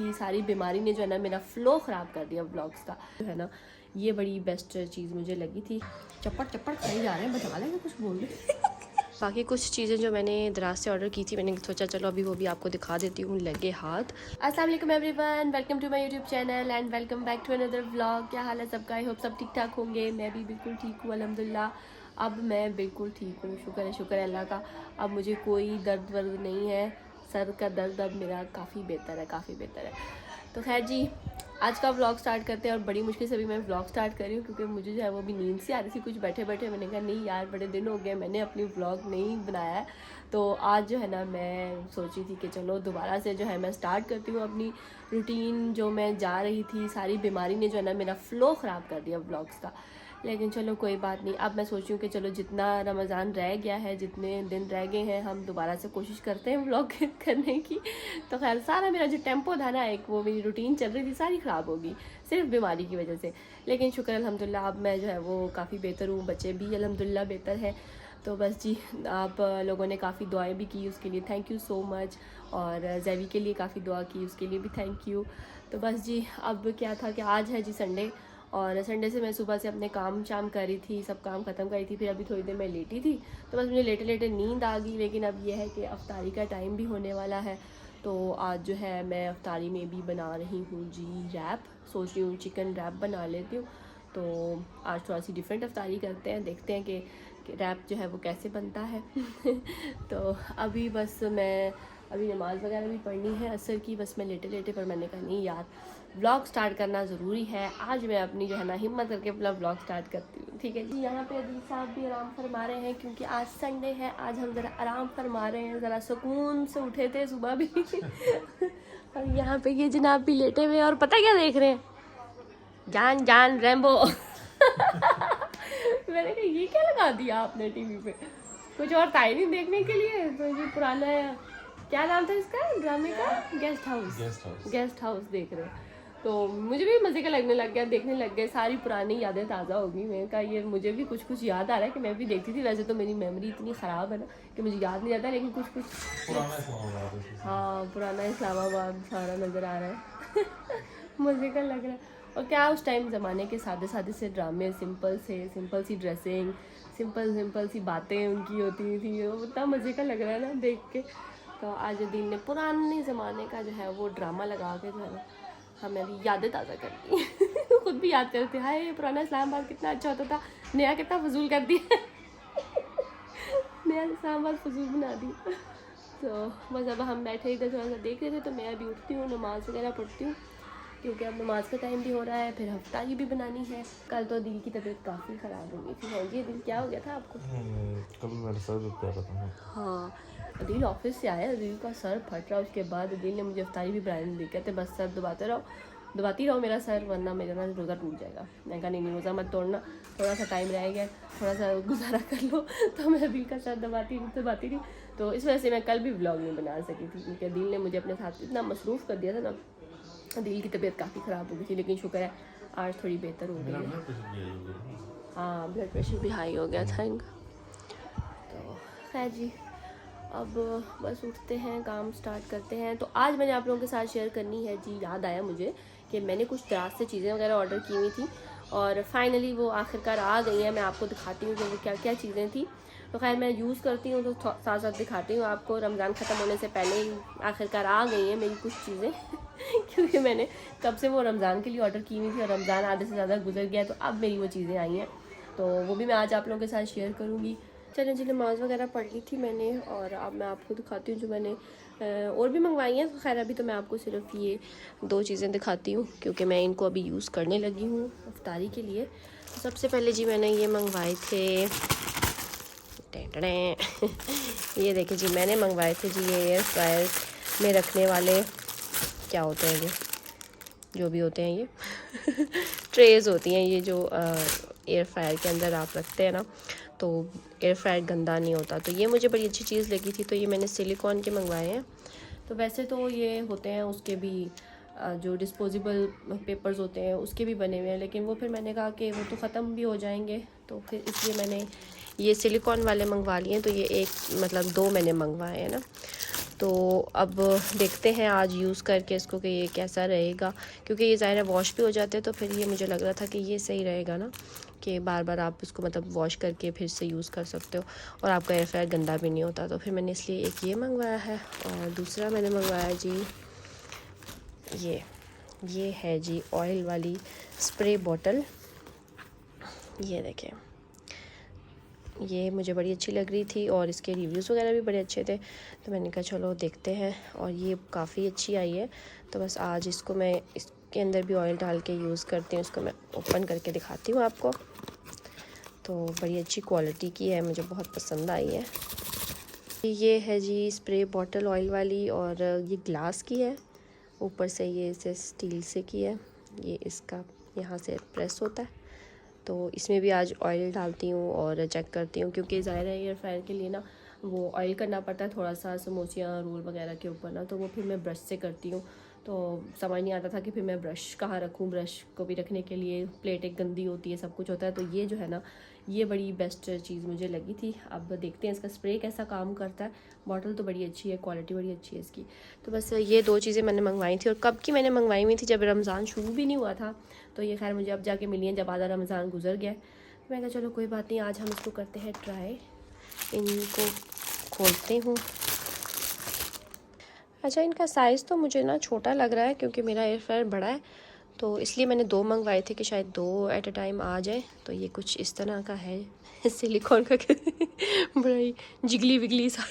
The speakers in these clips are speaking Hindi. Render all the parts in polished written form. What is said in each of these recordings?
थी, सारी बीमारी ने जो है ना मेरा फ़्लो ख़राब कर दिया व्लॉग्स का, जो है ना ये बड़ी बेस्ट चीज़ मुझे लगी थी। चप्पड़ चप्पड़ खाई जा रहे हैं, बता लेंगे कुछ बोल रहे। बाकी कुछ चीज़ें जो मैंने दराज से ऑर्डर की थी, मैंने सोचा चलो अभी वो भी आपको दिखा देती हूँ, लगे हाथ। अस्सलाम वालेकुम everyone, welcome to my YouTube channel and welcome back to another vlog. क्या हाल है सबका? आई होप सब ठीक ठाक होंगे। मैं भी बिल्कुल ठीक हूँ अल्हम्दुलिल्लाह। अब मैं बिल्कुल ठीक हूँ, शुक्र है अल्लाह का। अब मुझे कोई दर्द वर्द नहीं है, सर का दर्द अब मेरा काफ़ी बेहतर है, काफ़ी बेहतर है। तो खैर जी, आज का व्लॉग स्टार्ट करते हैं। और बड़ी मुश्किल से भी मैं व्लॉग स्टार्ट कर रही हूँ क्योंकि मुझे जो है वो भी नींद से आ रही थी कुछ बैठे बैठे। मैंने कहा नहीं यार, बड़े दिन हो गए मैंने अपनी व्लॉग नहीं बनाया है। तो आज जो है ना मैं सोची थी कि चलो दोबारा से जो है मैं स्टार्ट करती हूँ अपनी रूटीन। जो मैं जा रही थी, सारी बीमारी ने जो है ना मेरा फ़्लो ख़राब कर दिया व्लॉग्स का। लेकिन चलो कोई बात नहीं। अब मैं सोच रही हूँ कि चलो जितना रमज़ान रह गया है, जितने दिन रह गए हैं, हम दोबारा से कोशिश करते हैं व्लॉग करने की। तो खैर सारा मेरा जो टेम्पो था ना, एक वो मेरी रूटीन चल रही थी, सारी ख़राब होगी सिर्फ बीमारी की वजह से। लेकिन शुक्र अल्हम्दुलिल्लाह अब मैं जो है वो काफ़ी बेहतर हूँ, बच्चे भी अल्हम्दुलिल्लाह बेहतर है। तो बस जी, आप लोगों ने काफ़ी दुआएं भी की, उसके लिए थैंक यू सो मच। और जैवी के लिए काफ़ी दुआ की, उसके लिए भी थैंक यू। तो बस जी, अब क्या था कि आज है जी संडे, और संडे से मैं सुबह से अपने काम शाम कर रही थी, सब काम ख़त्म करी थी। फिर अभी थोड़ी देर मैं लेटी थी, तो बस मुझे लेटे लेटे नींद आ गई। लेकिन अब यह है कि अफ्तारी का टाइम भी होने वाला है। तो आज जो है मैं अफ्तारी में भी बना रही हूँ जी रैप। सोच रही हूँ चिकन रैप बना लेती हूँ। तो आज थोड़ा सी डिफरेंट अफ्तारी करते हैं, देखते हैं कि रैप जो है वो कैसे बनता है। तो अभी बस मैं अभी नमाज़ वगैरह भी पढ़नी है असर की, बस मैं लेटे लेटे, पर मैंने कहा नहीं यार, व्लॉग स्टार्ट करना ज़रूरी है। आज मैं अपनी जो है ना हिम्मत करके अपना व्लॉग स्टार्ट करती हूँ, ठीक है जी। यहाँ पे अदील साहब भी आराम फरमा रहे हैं क्योंकि आज संडे है, आज हम ज़रा आराम फरमा रहे हैं, ज़रा सुकून से उठे थे सुबह भी। और यहाँ पे ये जनाब भी लेटे हुए हैं, और पता क्या देख रहे हैं? जान जान रैम्बो। मैंने कहा ये क्या लगा दिया आपने टीवी पे, कुछ और था ही नहीं देखने के लिए। तो ये पुराना है, क्या नाम था इसका ड्रामे का? गेस्ट हाउस देख रहे हैं। तो मुझे भी मज़े का लगने लग गया, देखने लग गए, सारी पुरानी यादें ताज़ा हो गई। मैंने कहा ये मुझे भी कुछ कुछ याद आ रहा है कि मैं भी देखती थी। वैसे तो मेरी मेमोरी इतनी ख़राब है ना कि मुझे याद नहीं आता, लेकिन कुछ कुछ हाँ पुराना इस्लामाबाद सारा नज़र आ रहा है। मज़े का लग रहा है। और क्या उस टाइम ज़माने के सादे सादे से ड्रामे, सिंपल सी ड्रेसिंग, सिंपल सी बातें उनकी होती थी, वो इतना मज़े का लग रहा है ना देख के। तो आज दिन ने पुराने ज़माने का जो है वो ड्रामा लगा के जो है ना हमारी यादें ताज़ा कर दी। खुद भी याद करते, हाय ये पुराना इस्लामाबाद कितना अच्छा होता था, नया कितना फजूल कर दिया। नया इस्लामाबाद फजूल बना दी। तो बस अब हम बैठे इधर थोड़ा सा देख रहे थे, तो मैं अभी उठती हूँ, नमाज़ वगैरह पढ़ती हूँ क्योंकि अब नमाज का टाइम भी हो रहा है, फिर हफ्तारी भी बनानी है। कल तो दिल की तबीयत काफ़ी ख़राब हो गई थी। हाँ जी, दिल क्या हो गया था आपको? कल मेरा सर दुख रहा था। हाँ, दिल ऑफिस से आया, दिल का सर फट रहा। उसके बाद दिल ने मुझे अफ्तारी भी बनाने दी, कहते बस सर दबाती रहो मेरा सर, वरना मेरा ना रोज़ा टूट जाएगा। मैंने कहा नहीं रोज़ा मत तोड़ना, थोड़ा सा टाइम रह गया, थोड़ा सा गुजारा कर लो। तो मैं दिल का सर दबाती रही। तो इस वजह से मैं कल भी व्लॉग नहीं बना सकी थी क्योंकि दिल ने मुझे अपने साथ इतना मसरूफ़ कर दिया था ना, दिल की तबीयत काफ़ी ख़राब हो गई थी। लेकिन शुक्र है आज थोड़ी बेहतर हो गई है। हाँ ब्लड प्रेशर भी हाई हो गया था इनका। तो खैर जी, अब बस उठते हैं, काम स्टार्ट करते हैं। तो आज मैंने आप लोगों के साथ शेयर करनी है जी, याद आया मुझे कि मैंने कुछ दराज से चीज़ें वगैरह ऑर्डर की हुई थी और फाइनली वो आखिरकार आ गई हैं। मैं आपको दिखाती हूँ कि वो क्या क्या चीज़ें थी। तो खैर मैं यूज़ करती हूँ तो साथ साथ दिखाती हूँ आपको। रमज़ान ख़त्म होने से पहले ही आखिरकार आ गई हैं मेरी कुछ चीज़ें। क्योंकि मैंने कब से वो रमज़ान के लिए ऑर्डर की हुई थी और रमज़ान आधे से ज़्यादा गुजर गया, तो अब मेरी वो चीज़ें आई हैं, तो वो भी मैं आज आप लोगों के साथ शेयर करूँगी। चलें जी, नमाज़ वगैरह पढ़ ली थी मैंने और अब मैं आपको दिखाती हूँ जो मैंने और भी मंगवाई हैं। तो खैर अभी तो मैं आपको सिर्फ ये 2 चीज़ें दिखाती हूँ क्योंकि मैं इनको अभी यूज़ करने लगी हूँ अफ्तारी के लिए। तो सबसे पहले जी मैंने ये मंगवाए थे, ये देखिए जी, मैंने मंगवाए थे जी ये एयर फ्रायर में रखने वाले, क्या होते हैं ये, जो भी होते हैं ये ट्रेज़ होती हैं, ये जो एयर फ्रायर के अंदर आप रखते हैं ना, तो एयर फ्रायर गंदा नहीं होता। तो ये मुझे बड़ी अच्छी चीज़ लगी थी, तो ये मैंने सिलिकॉन के मंगवाए हैं। तो वैसे तो ये होते हैं उसके भी जो डिस्पोजेबल पेपर्स होते हैं उसके भी बने हुए हैं, लेकिन वो फिर मैंने कहा कि वो तो ख़त्म भी हो जाएंगे, तो फिर इसलिए मैंने ये सिलिकॉन वाले मंगवा लिए हैं। तो ये एक मतलब 2 मैंने मंगवाए हैं ना। तो अब देखते हैं आज यूज़ करके इसको कि ये कैसा रहेगा, क्योंकि ये ज़ाहिर है वॉश भी हो जाते हैं, तो फिर ये मुझे लग रहा था कि ये सही रहेगा ना, कि बार बार आप इसको मतलब वॉश करके फिर से यूज़ कर सकते हो और आपका एयर फ्रायर गंदा भी नहीं होता। तो फिर मैंने इसलिए एक ये मंगवाया है, और दूसरा मैंने मंगवाया जी ये है जी ऑयल वाली स्प्रे बॉटल। ये देखें, ये मुझे बड़ी अच्छी लग रही थी और इसके रिव्यूज़ वगैरह भी बड़े अच्छे थे, तो मैंने कहा चलो देखते हैं, और ये काफ़ी अच्छी आई है। तो बस आज इसको मैं इसके अंदर भी ऑयल डाल के यूज़ करती हूँ। इसको मैं ओपन करके दिखाती हूँ आपको। तो बड़ी अच्छी क्वालिटी की है, मुझे बहुत पसंद आई है। ये है जी स्प्रे बॉटल ऑयल वाली, और ये ग्लास की है, ऊपर से ये इसे स्टील से की है। ये इसका यहाँ से प्रेस होता है, तो इसमें भी आज ऑयल डालती हूँ और चेक करती हूँ, क्योंकि ज़ाहिर है एयर फ्रायर के लिए ना वो ऑयल करना पड़ता है थोड़ा सा समोसियाँ रोल वगैरह के ऊपर ना, तो वो फिर मैं ब्रश से करती हूँ। तो समझ नहीं आता था कि फिर मैं ब्रश कहाँ रखूँ, ब्रश को भी रखने के लिए प्लेट एक गंदी होती है, सब कुछ होता है। तो ये जो है ना, ये बड़ी बेस्ट चीज़ मुझे लगी थी। अब देखते हैं इसका स्प्रे कैसा काम करता है। बॉटल तो बड़ी अच्छी है, क्वालिटी बड़ी अच्छी है इसकी। तो बस ये दो चीज़ें मैंने मंगवाई थी, और कब की मैंने मंगवाई हुई थी, जब रमज़ान शुरू भी नहीं हुआ था। तो ये खैर मुझे अब जाके मिली हैं जब आधा रमज़ान गुजर गया। तो मैं कहा चलो कोई बात नहीं, आज हम इसको करते हैं ट्राई। इनको खोलते हूँ। अच्छा, इनका साइज़ तो मुझे ना छोटा लग रहा है, क्योंकि मेरा एयर फ्रायर बड़ा है, तो इसलिए मैंने दो मंगवाए थे कि शायद दो एट अ टाइम आ जाए। तो ये कुछ इस तरह का है, सिलिकॉन का बड़ा ही जिगली विगली सा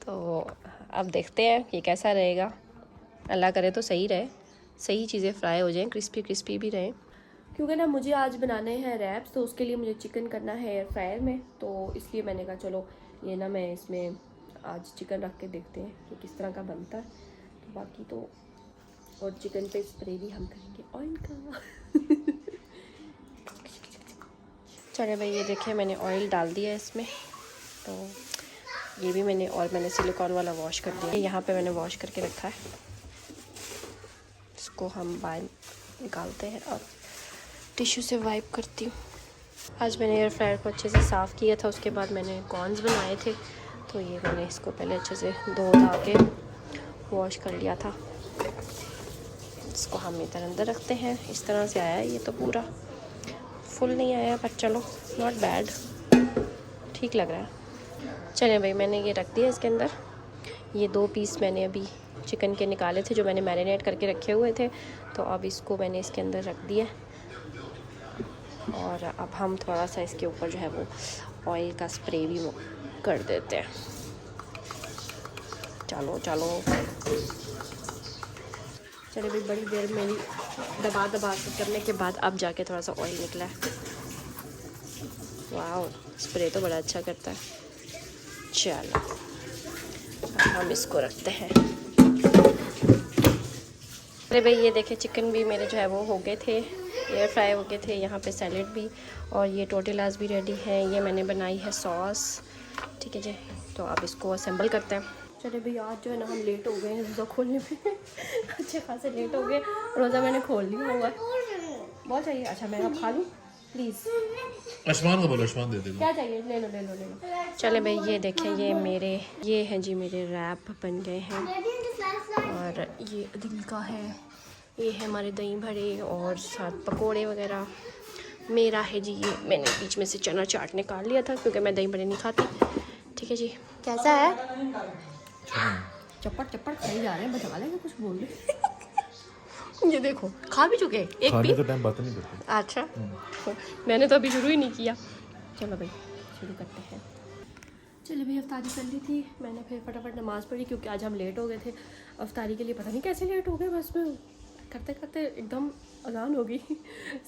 तो अब देखते हैं ये कैसा रहेगा। अल्लाह करे तो सही रहे, सही चीज़ें फ्राई हो जाएं, क्रिस्पी क्रिस्पी भी रहें। क्योंकि ना मुझे आज बनाने हैं रैप्स, तो उसके लिए मुझे चिकन करना है एयर फ्रायर में, तो इसलिए मैंने कहा चलो ये ना मैं इसमें आज चिकन रख के देखते हैं कि किस तरह का बनता है। तो बाकी तो और चिकन पे स्प्रे भी हम करेंगे ऑयल का चले भाई, ये देखिए मैंने ऑयल डाल दिया इसमें, तो ये भी मैंने सिलिकॉन वाला वॉश कर दिया। यहाँ पे मैंने वॉश करके रखा है, इसको हम बाहर निकालते हैं और टिश्यू से वाइप करती हूँ। आज मैंने एयर फ्रायर को अच्छे से साफ़ किया था, उसके बाद मैंने कॉर्न्स बनाए थे, तो ये मैंने इसको पहले अच्छे से धो धा के वॉश कर लिया था। इसको हम इधर अंदर रखते हैं। इस तरह से आया है ये, तो पूरा फुल नहीं आया, पर चलो नॉट बैड, ठीक लग रहा है। चलें भाई, मैंने ये रख दिया इसके अंदर। ये 2 पीस मैंने अभी चिकन के निकाले थे जो मैंने मैरिनेट करके रखे हुए थे, तो अब इसको मैंने इसके अंदर रख दिया, और अब हम थोड़ा सा इसके ऊपर जो है वो ऑयल का स्प्रे भी कर देते हैं। चलो चलिए भाई, बड़ी देर मेरी दबा के करने के बाद अब जाके थोड़ा सा ऑयल निकला है। वाह, स्प्रे तो बड़ा अच्छा करता है। चलो अब हम इसको रखते हैं। अरे भाई, ये देखे चिकन भी मेरे जो है वो हो गए थे, एयर फ्राई हो गए थे। यहाँ पे सैलेड भी और ये टोटेलास भी रेडी है। ये मैंने बनाई है सॉस, ठीक है जी। तो अब इसको असेंबल करते हैं। चले भाई, आज जो है ना हम लेट हो गए हैं रोज़ा खोलने पे अच्छे खासे लेट हो गए। रोज़ा मैंने खोल लिया हुआ है। बहुत चाहिए? अच्छा, मैं अब खा लूँ प्लीज़। आसमान को बोलो, आसमान दे दे। क्या चाहिए? ले लो। चले भाई, ये देखें, ये हैं जी मेरे रैप बन गए हैं, और ये दिल का है, ये है हमारे दही भरे और साथ पकोड़े वगैरह। मेरा है जी, ये मैंने बीच में से चना चाट निकाल लिया था क्योंकि मैं दही भरे नहीं खाती। ठीक है जी, कैसा है? चप्पट खाई जा रहे हैं, बता लेंगे कुछ बोल रहे ये देखो, खा भी चुके एक खाने पीस। का टाइम बात नहीं करते। अच्छा, मैंने तो अभी शुरू ही नहीं किया। चलो भाई शुरू करते हैं। चलो भाई, अफ्तारी कर ली थी मैंने, फिर फटाफट नमाज़ पढ़ी क्योंकि आज हम लेट हो गए थे अफ्तारी के लिए। पता नहीं कैसे लेट हो गए, बस में करते करते एकदम अजान हो गई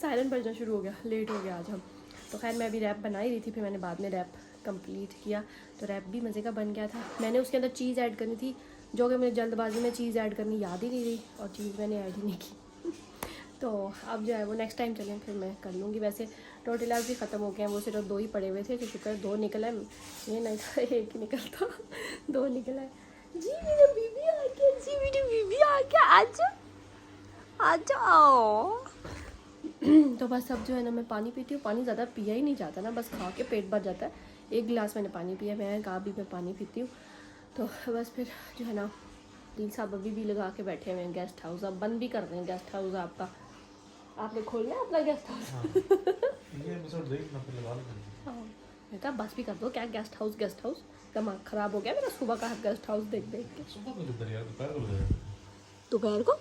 सायरन बजना शुरू हो गया, लेट हो गया आज हम। तो खैर मैं अभी रैप बना ही रही थी, फिर मैंने बाद में रैप कंप्लीट किया, तो रैप भी मज़े का बन गया था। मैंने उसके अंदर चीज़ ऐड करनी थी, जो कि मुझे जल्दबाजी में चीज़ ऐड करनी याद ही नहीं रही, और चीज़ मैंने ऐड ही नहीं की तो अब जो है वो नेक्स्ट टाइम चलें फिर मैं कर लूँगी। वैसे टोटेलास भी ख़त्म हो गए हैं, वो सिर्फ 2 ही पड़े हुए थे, तो शुक्र 2 निकला है। ये नहीं था एक ही निकलता 2 निकला है। जी मेरी बीबी आ गया, जी मेरी बीबी आ गया, आ जाओ तो बस अब जो है ना मैं पानी पीती हूँ। पानी ज़्यादा पिया ही नहीं जाता ना, बस खा के पेट भर जाता है, 1 गिलास मैंने पानी पिया। मैं कहा भी मैं पानी पीती हूँ। तो बस फिर जो है ना दिल साहब अभी भी लगा के बैठे हुए हैं गेस्ट हाउस। अब बंद भी कर रहे हैं गेस्ट हाउस आपका। आपने खोलना है अपना गेस्ट हाउस? ये एपिसोड देखना फिर लगा लेंगे। हाँ, मैं कहा बस भी कर दो, क्या गेस्ट हाउस। दिमाग ख़राब हो गया मेरा सुबह का गेस्ट हाउस देख के। सुबह को किधर यार, दोपहर को लगा। दोपहर को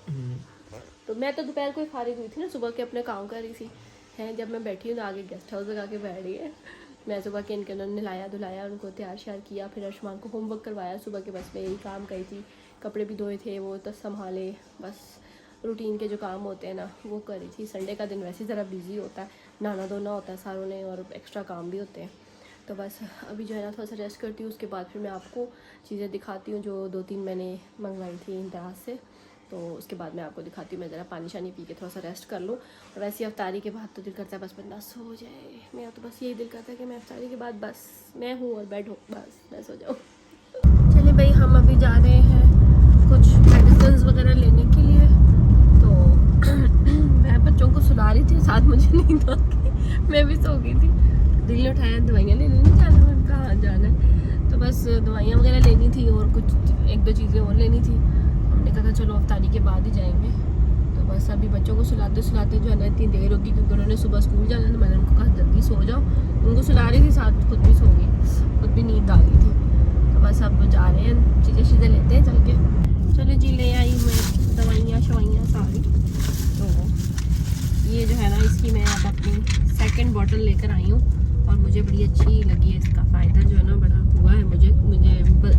तो मैं तो दोपहर को ही फारिग हुई थी ना, सुबह के अपने काम कर रही थी। हैं जब मैं बैठी हूँ तो आगे गेस्ट हाउस लगा के बैठ गई है। मैं सुबह के इनके नहलाया धुलाया, उनको तैयार श्यार किया, फिर अर्शमान को होमवर्क करवाया सुबह के। बस मैं यही काम करी थी। कपड़े भी धोए थे, वो तो संभाले, बस रूटीन के जो काम होते हैं ना वो करी थी। संडे का दिन वैसे ज़रा बिजी होता है, नहाना धोना होता है सारों ने और एक्स्ट्रा काम भी होते हैं। तो बस अभी जो है ना थोड़ा सा रेस्ट करती हूँ, उसके बाद फिर मैं आपको चीज़ें दिखाती हूँ जो 2-3 मैंने मंगवाई थी इंतराज से। तो उसके बाद मैं आपको दिखाती हूँ। मैं ज़रा पानी शानी पी के थोड़ा सा रेस्ट कर लूँ। और वैसे अफ्तारी के बाद तो दिल करता है बस बंदा सो जाए। मेरा तो बस यही दिल करता है कि मैं अफ्तारी के बाद बस मैं हूँ और बेड हो, बस मैं सो जाऊँ। चलिए भाई, हम अभी जा रहे हैं कुछ मेडिसिन वगैरह लेने के लिए। तो मैं बच्चों को सुला रही थी, साथ मुझे नींद आ गई, मैं भी सो गई थी। दिल ने उठाया दवाइयाँ लेने नहीं जाना, मैंने कहाँ जाना है। तो बस दवाइयाँ वगैरह लेनी थी और कुछ 1-2 चीज़ें और लेनी थी। हमने कहा था चलो अफ्तारी के बाद ही जाएंगे। तो बस अभी बच्चों को सुलाते सुलाते जो है ना इतनी देर होगी, क्योंकि उन्होंने सुबह स्कूल जाना था। मैंने उनको कहा जल्दी सो जाओ, उनको सुला रही थी, साथ खुद भी सो गई, खुद भी नींद आ गई थी। तो बस अब जा रहे हैं, चीज़ें लेते हैं चल के। चलो जी, ले आई मैं दवाइयाँ शवाइयाँ सारी। तो ये जो है ना इसकी मैं अब अपनी 2nd बॉटल लेकर आई हूँ और मुझे बड़ी अच्छी लगी है। इसका फ़ायदा जो है ना बड़ा हुआ है मुझे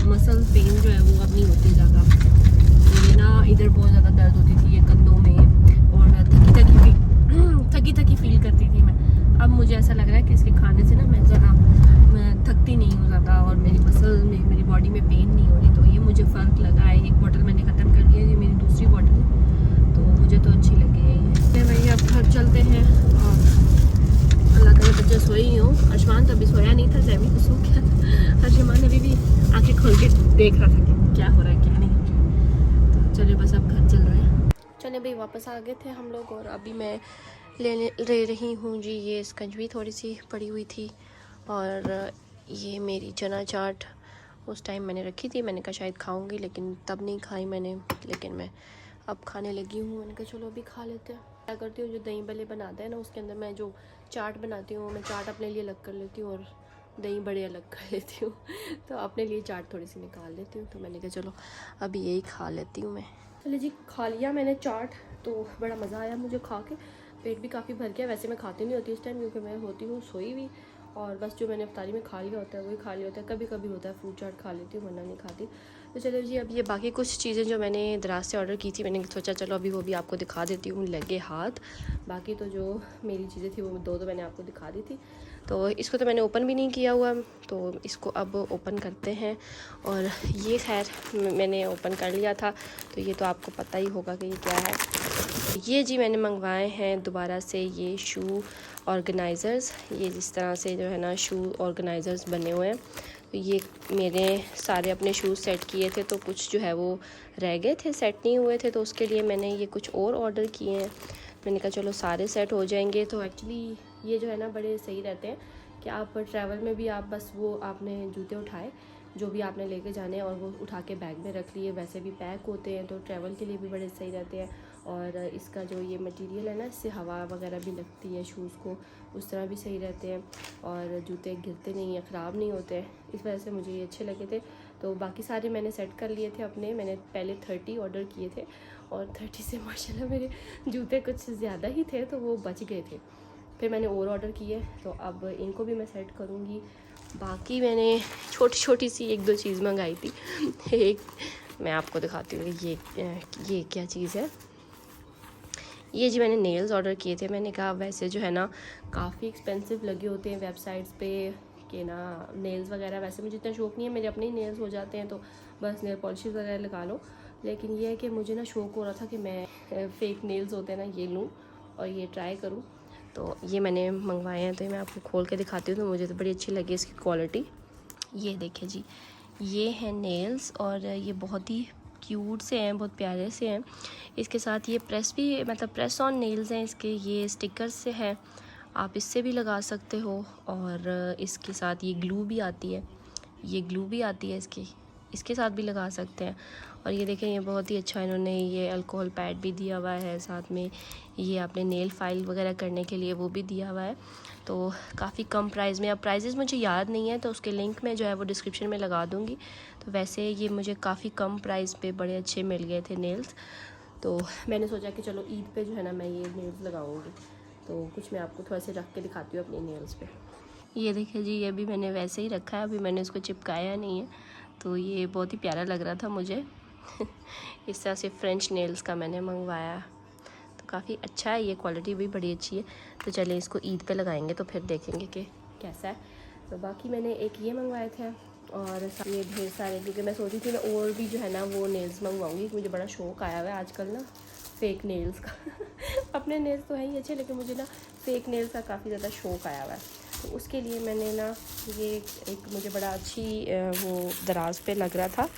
मसल पेन जो है वो अब नहीं होती ज़्यादा। मुझे ना इधर बहुत ज़्यादा दर्द होती थी ये कंधों में और थकी थकी फील करती थी मैं। अब मुझे ऐसा लग रहा है कि इसके खाने से ना मैं थकती नहीं हूँ ज़्यादा और मेरी मसल में मेरी बॉडी में पेन नहीं हो रही। तो ये मुझे फ़र्क लगा है। 1 बॉटल मैंने ख़त्म कर दिया, ये मेरी दूसरी बॉटल है, तो मुझे तो अच्छी लगी है ये। भाई अब घर चलते हैं और अल्लाह करे बच्चे सोए ही हों। अर्शमान तो अभी सोया नहीं था, जैमी तो सो गया था। अर्शमान अभी भी आंखें खोल के देख रहा था कि क्या हो रहा है क्या नहीं हो रहा है। तो चलिए बस अब घर चल रहे हैं। चलिए भाई, वापस आ गए थे हम लोग और अभी मैं ले रही हूँ जी ये स्कंजवी थोड़ी सी पड़ी हुई थी और ये मेरी चना चाट उस टाइम मैंने रखी थी। मैंने कहा शायद खाऊंगी लेकिन तब नहीं खाई मैंने, लेकिन मैं अब खाने लगी हूँ। मैंने कहा चलो अभी खा लेते हैं। क्या करती हूँ, जो दही बड़े बनाते हैं ना उसके अंदर मैं जो चाट बनाती हूँ, मैं चाट अपने लिए अलग कर लेती हूँ और दही बड़े अलग कर लेती हूँ। तो अपने लिए चाट थोड़ी सी निकाल लेती हूँ। तो मैंने कहा चलो अभी यही खा लेती हूँ मैं। चलिए जी, खा लिया मैंने चाट, तो बड़ा मज़ा आया मुझे खा के। पेट भी काफ़ी भर गया। वैसे मैं खाती नहीं होती इस टाइम क्योंकि मैं होती हूँ सोई हुई, और बस जो मैंने अफ्तारी में खा लिया होता है वही खा लिया होता है। कभी कभी होता है फ्रूट चाट खा लेती हूँ, वरना नहीं खाती। तो चलो जी, अब ये बाकी कुछ चीज़ें जो मैंने दराज से ऑर्डर की थी, मैंने सोचा चलो अभी वो भी आपको दिखा देती हूँ लगे हाथ। बाकी तो जो मेरी चीज़ें थी वो 2 मैंने आपको दिखा दी थी। तो इसको तो मैंने ओपन भी नहीं किया हुआ, तो इसको अब ओपन करते हैं। और ये खैर मैंने ओपन कर लिया था, तो ये तो आपको पता ही होगा कि ये क्या है। ये जी मैंने मंगवाए हैं दोबारा से ये शू ऑर्गेनाइज़र्स। ये जिस तरह से जो है ना शू ऑर्गेनाइज़र्स बने हुए हैं। तो ये मेरे सारे अपने शूज़ सेट किए थे, तो कुछ जो है वो रह गए थे, सेट नहीं हुए थे, तो उसके लिए मैंने ये कुछ और ऑर्डर किए हैं। मैंने कहा चलो सारे सेट हो जाएंगे। तो एक्चुअली ये जो है ना बड़े सही रहते हैं कि आप ट्रैवल में भी आप बस वो आपने जूते उठाए जो भी आपने लेके जाने हैं और वो उठा के बैग में रख लिए। वैसे भी पैक होते हैं तो ट्रैवल के लिए भी बड़े सही रहते हैं। और इसका जो ये मटेरियल है ना, इससे हवा वगैरह भी लगती है शूज़ को, उस तरह भी सही रहते हैं और जूते गिरते नहीं हैं, ख़राब नहीं होते हैं। इस वजह से मुझे ये अच्छे लगे थे। तो बाकी सारे मैंने सेट कर लिए थे अपने। मैंने पहले 30 ऑर्डर किए थे और 30 से माशाल्लाह मेरे जूते कुछ ज़्यादा ही थे तो वो बच गए थे। फिर मैंने और ऑर्डर किए, तो अब इनको भी मैं सेट करूँगी। बाकी मैंने छोटी छोटी सी 1-2 चीज़ मंगाई थी। एक मैं आपको दिखाती हूँ, ये क्या चीज़ है। ये जी मैंने नेल्स ऑर्डर किए थे। मैंने कहा वैसे जो है ना काफ़ी एक्सपेंसिव लगे होते हैं वेबसाइट्स पे कि ना नेल्स वगैरह, वैसे मुझे इतना शौक़ नहीं है, मेरे अपने ही नेल्स हो जाते हैं तो बस नेल पॉलिश वगैरह लगा लो। लेकिन ये है कि मुझे ना शौक़ हो रहा था कि मैं फ़ेक नेल्स होते हैं ना ये लूँ और ये ट्राई करूँ। तो ये मैंने मंगवाए हैं, तो मैं आपको खोल के दिखाती हूँ। तो मुझे तो बड़ी अच्छी लगी इसकी क्वालिटी। ये देखिए जी, ये हैं नेल्स और ये बहुत ही क्यूट से हैं, बहुत प्यारे से हैं। इसके साथ ये प्रेस भी, मतलब प्रेस ऑन नेल्स हैं इसके, ये स्टिकर्स से हैं आप इससे भी लगा सकते हो, और इसके साथ ये ग्लू भी आती है, ये ग्लू भी आती है इसके साथ भी लगा सकते हैं। और ये देखें, ये बहुत ही अच्छा इन्होंने ये अल्कोहल पैड भी दिया हुआ है, साथ में ये आपने नेल फाइल वगैरह करने के लिए वो भी दिया हुआ है। तो काफ़ी कम प्राइस में, अब प्राइजेज़ मुझे याद नहीं है तो उसके लिंक मैं जो है वो डिस्क्रिप्शन में लगा दूँगी। तो वैसे ये मुझे काफ़ी कम प्राइस पे बड़े अच्छे मिल गए थे नेल्स। तो मैंने सोचा कि चलो ईद पे जो है ना मैं ये नेल्स लगाऊंगी। तो कुछ मैं आपको थोड़ा से रख के दिखाती हूँ अपने नेल्स पे। ये देखिए जी, ये भी मैंने वैसे ही रखा है, अभी मैंने इसको चिपकाया नहीं है। तो ये बहुत ही प्यारा लग रहा था मुझे। इस तरह से फ्रेंच नेल्स का मैंने मंगवाया, तो काफ़ी अच्छा है, ये क्वालिटी भी बड़ी अच्छी है। तो चलिए इसको ईद पे लगाएंगे तो फिर देखेंगे कि कैसा है। तो बाकी मैंने एक ये मंगवाए थे, और ये ढेर सारे, क्योंकि मैं सोची थी मैं और भी जो है ना वो नेल्स मंगवाऊंगी। मुझे बड़ा शौक आया हुआ है आजकल ना फेक नेल्स का। अपने नेल्स तो है ही अच्छे, लेकिन मुझे ना फेक नेल्स का काफ़ी ज़्यादा शौक आया हुआ है। तो उसके लिए मैंने ना ये एक मुझे बड़ा अच्छी वो दराज पे लग रहा था,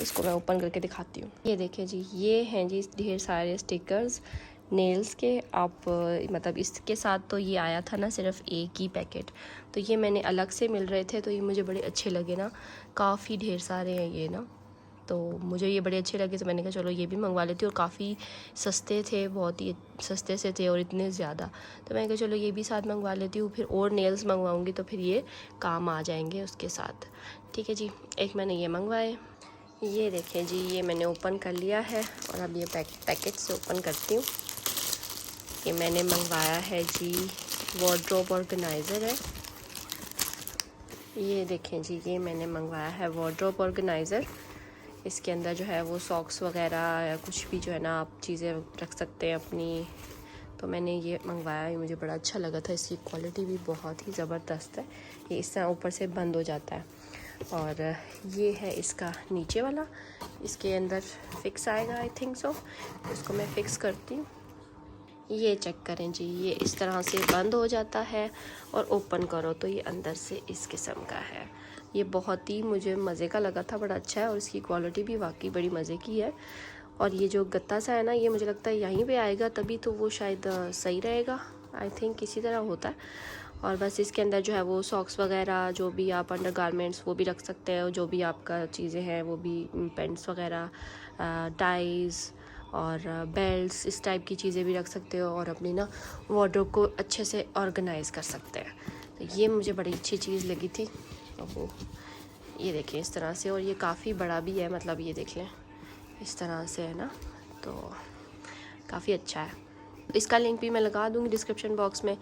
इसको मैं ओपन करके दिखाती हूँ। ये देखिए जी, ये हैं जी ढेर सारे स्टिकर्स नेल्स के। आप मतलब इसके साथ तो ये आया था ना सिर्फ एक ही पैकेट, तो ये मैंने अलग से मिल रहे थे, तो ये मुझे बड़े अच्छे लगे ना, काफ़ी ढेर सारे हैं ये ना, तो मुझे ये बड़े अच्छे लगे। तो मैंने कहा चलो ये भी मंगवा लेती हूँ, और काफ़ी सस्ते थे, बहुत ही सस्ते से थे और इतने ज़्यादा। तो मैंने कहा चलो ये भी साथ मंगवा लेती हूँ, फिर और नेल्स मंगवाऊँगी तो फिर ये काम आ जाएंगे उसके साथ। ठीक है जी, एक मैंने ये मंगवाए। ये देखिए जी, ये मैंने ओपन कर लिया है, और अब ये पैकेट से ओपन करती हूँ। ये मैंने मंगवाया है जी, वार्डरोब ऑर्गेनाइज़र है। ये देखें जी, ये मैंने मंगवाया है वार्डरोब ऑर्गेनाइज़र। इसके अंदर जो है वो सॉक्स वगैरह या कुछ भी जो है ना आप चीज़ें रख सकते हैं अपनी। तो मैंने ये मंगवाया, ये मुझे बड़ा अच्छा लगा था, इसकी क्वालिटी भी बहुत ही ज़बरदस्त है। ये इस तरह ऊपर से बंद हो जाता है, और ये है इसका नीचे वाला, इसके अंदर फिक्स आएगा आई थिंक सो। इसको मैं फ़िक्स करती हूँ। ये चेक करें जी, ये इस तरह से बंद हो जाता है, और ओपन करो तो ये अंदर से इस किस्म का है। ये बहुत ही मुझे मज़े का लगा था, बड़ा अच्छा है, और इसकी क्वालिटी भी वाकई बड़ी मज़े की है। और ये जो गत्ता सा है ना, ये मुझे लगता है यहीं पे आएगा तभी तो वो शायद सही रहेगा, आई थिंक इसी तरह होता है। और बस इसके अंदर जो है वो सॉक्स वगैरह, जो भी आप अंडर गारमेंट्स वो भी रख सकते हैं, जो भी आपका चीज़ें हैं वो भी, पेंट्स वगैरह, टाइज़ और बेल्ट्स, इस टाइप की चीज़ें भी रख सकते हो, और अपनी ना वार्डरोब को अच्छे से ऑर्गेनाइज़ कर सकते हैं। तो ये मुझे बड़ी अच्छी चीज़ लगी थी। वो ये देखें इस तरह से, और ये काफ़ी बड़ा भी है, मतलब ये देख लें इस तरह से है ना, तो काफ़ी अच्छा है। इसका लिंक भी मैं लगा दूँगी डिस्क्रिप्शन बॉक्स में।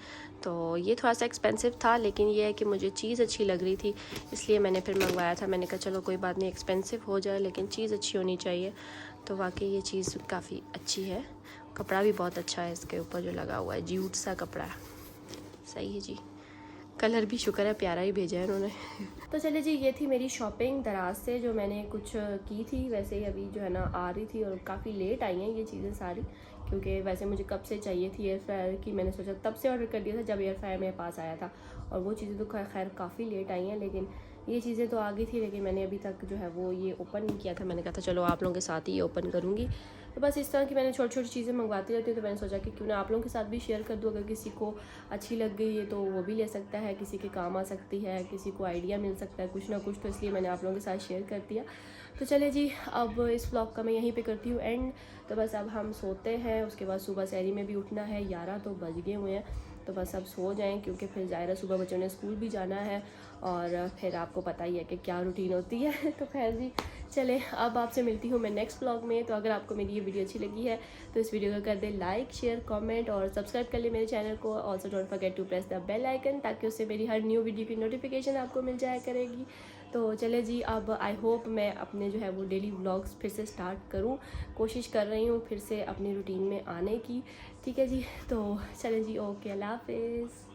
तो ये थोड़ा सा एक्सपेंसिव था, लेकिन ये है कि मुझे चीज़ अच्छी लग रही थी, इसलिए मैंने फिर मंगवाया था। मैंने कहा चलो कोई बात नहीं, एक्सपेंसिव हो जाए लेकिन चीज़ अच्छी होनी चाहिए। तो वाकई ये चीज़ काफ़ी अच्छी है, कपड़ा भी बहुत अच्छा है इसके ऊपर जो लगा हुआ है, जूट सा कपड़ा है, सही है जी। कलर भी शुक्र है प्यारा ही भेजा है उन्होंने। तो चलिए जी, ये थी मेरी शॉपिंग दराज से जो मैंने कुछ की थी। वैसे ही अभी जो है ना आ रही थी, और काफ़ी लेट आई हैं ये चीज़ें सारी, क्योंकि वैसे मुझे कब से चाहिए थी एयर फ्रायर की। मैंने सोचा तब से ऑर्डर कर दिया था जब एयर फ्रायर मेरे पास आया था, और वो चीज़ें तो खैर काफ़ी लेट आई हैं, लेकिन ये चीज़ें तो आ गई थी। लेकिन मैंने अभी तक जो है वो ये ओपन नहीं किया था। मैंने कहा था चलो आप लोगों के साथ ही ये ओपन करूँगी। तो बस इस तरह की मैंने छोटी छोटी चीज़ें मंगवाती रहती हूँ, तो मैंने सोचा कि क्यों ना आप लोगों के साथ भी शेयर कर दूँ। अगर किसी को अच्छी लग गई है तो वो भी ले सकता है, किसी के काम आ सकती है, किसी को आइडिया मिल सकता है कुछ ना कुछ, तो इसलिए मैंने आप लोगों के साथ शेयर कर दिया। तो चले जी, अब इस व्लॉग का मैं यहीं पे करती हूँ एंड। तो बस अब हम सोते हैं, उसके बाद सुबह सहरी में भी उठना है, 11 तो बज गए हुए हैं। तो बस अब सो जाएं, क्योंकि फिर ज़ाहिर है सुबह बच्चों ने स्कूल भी जाना है, और फिर आपको पता ही है कि क्या रूटीन होती है। तो खैर जी, चले अब आपसे मिलती हूँ मैं नेक्स्ट व्लॉग में। तो अगर आपको मेरी ये वीडियो अच्छी लगी है तो इस वीडियो को कर दे लाइक, शेयर, कमेंट, और सब्सक्राइब कर ले मेरे चैनल को। Also don't forget to press the bell icon, ताकि उससे मेरी हर न्यू वीडियो की नोटिफिकेशन आपको मिल जाया करेगी। तो चले जी, अब आई होप मैं अपने जो है वो डेली व्लॉग्स फिर से स्टार्ट करूँ, कोशिश कर रही हूँ फिर से अपनी रूटीन में आने की। ठीक है जी, तो चले जी, ओके, अल्लाह हाफिज़।